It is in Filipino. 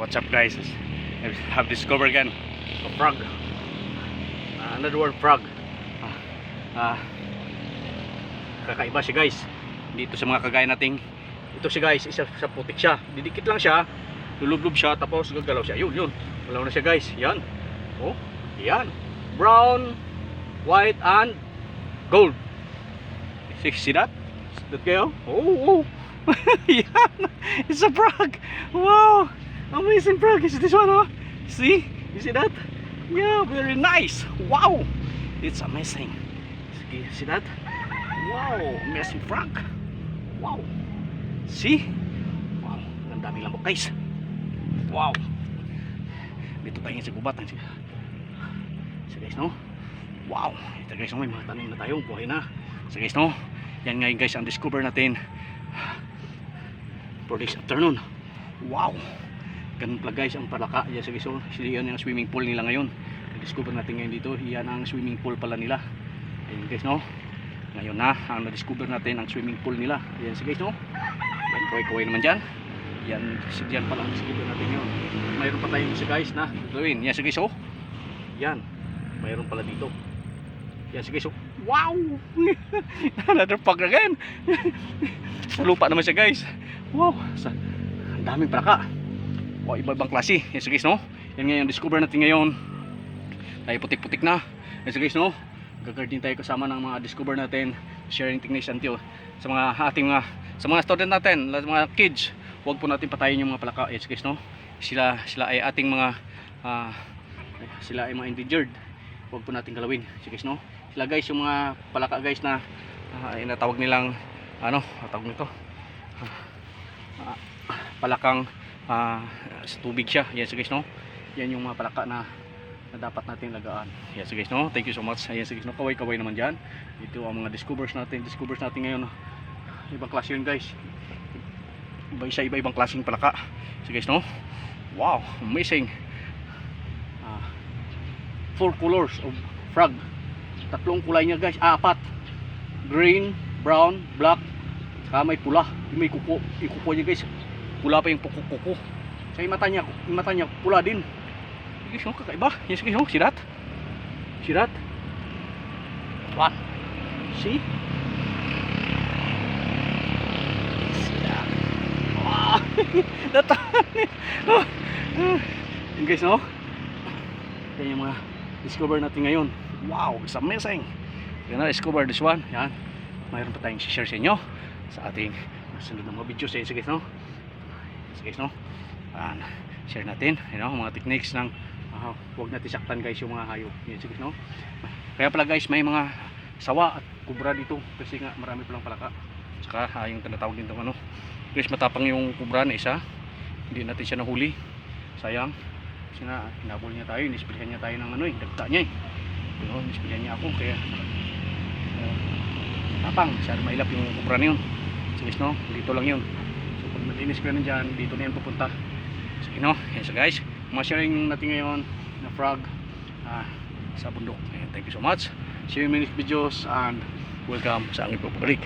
What's up guys? I have discovered again a frog. Another word, frog. Kakaiba siya guys. Dito sa mga kagaya nating ito siya guys, isa sa putik siya. Didikit lang siya, lulublob siya, tapos gagalaw siya. Yun. Galaw na siya guys. Yan. Oh, yan. Brown, white, and gold. See that? That kayo? Oh. Yan. It's a frog. Wow. Amazing frog. Is this one, huh? See? You see that? Yeah, very nice. Wow. It's amazing. See that? Wow. Amazing frog. Wow. See? Wow. Ang daming lamok guys. Wow. Dito tayo sa gubat. So guys, no? Wow. Ito guys, may mga tanim na tayo. Buhay na. So guys, no? Yan ngayon guys ang discover natin for this afternoon. Wow. Ganun pala guys ang palaka. Yes, guys, so yan yung swimming pool nila ngayon. Na-discover natin ngayon dito. Yan ang swimming pool pala nila. Ayun guys, no? Ngayon na ang na-discover natin ang swimming pool nila. Yan si guys, no? Yan, kaway naman dyan. Yan, dyan pala ang discover natin yun. Mayroon pa tayong isa guys na gawin. Yan si guys, oh. Yan. Mayroon pala dito. Yan si guys, oh. Wow! Another frog again. Sa lupa naman siya guys. Wow! Ang daming palaka. Wow, iba-ibang klase. Yan si guys, no? Yan ngayon discover natin ngayon. Tayo putik-putik na. Yan si guys, no? Gagardin tayo kasama ng mga discover natin. Sharing technician tayo. Sa mga ating mga student natin, sa mga kids, huwag po natin patayin yung mga palaka. Yan si guys, no? Sila ay ating mga sila ay mga endangered. Huwag po natin galawin. Si guys, no? Sila guys, yung mga palaka guys na inatawag nilang tawag nito palakang sa tubig siya. Yan guys, no? Yan yung mga palaka na dapat natin lagaan. Yan guys, no? Thank you so much. Yan guys, no? Kaway naman dyan. Ito ang mga discovers natin ngayon, no? Ibang klase yun guys. Iba-ibang klaseng palaka. Yan guys, no? Wow, amazing. 4 colors of frog. Tatlong kulay niya guys, 4. Green, brown, black, saka may pula. May kuko. Yung kuko niya guys, pula pa yung kuko. Sa mata niya pula din. Guys, no, kakaiba. Yes guys, no, see that? What? See? Wow. Yan guys, no? Yan yung mga discover natin ngayon. Wow, it's amazing. Yan na, discover this one. Yan. Mayroon pa tayong share sa inyo sa ating sunod na mga videos. Yan guys, no? Yan guys, no? Yan. Share natin, mga techniques ng huwag natin saktan guys yung mga hayop. Yan guys, no? Kaya pala guys, may mga sawa at kubra dito kasi nga marami palang palaka. Saka yung tinatawag dito guys, matapang yung kubra na isa. Hindi natin siya nahuli. Sayang. Kasi nga, hinabol niya tayo, inispilihan niya tayo ng dagta niya inispilihan niya ako, kaya tapang, masyado mailap yung kubra na yun. Sige, no? Dito lang yun. So pag malinis ko na dyan, dito na yun pupunta. Sige, no? Yan so guys, mga sharing natin ngayon na frog sa bundok. Thank you so much. See you in my next videos and welcome sa aking pagbalik.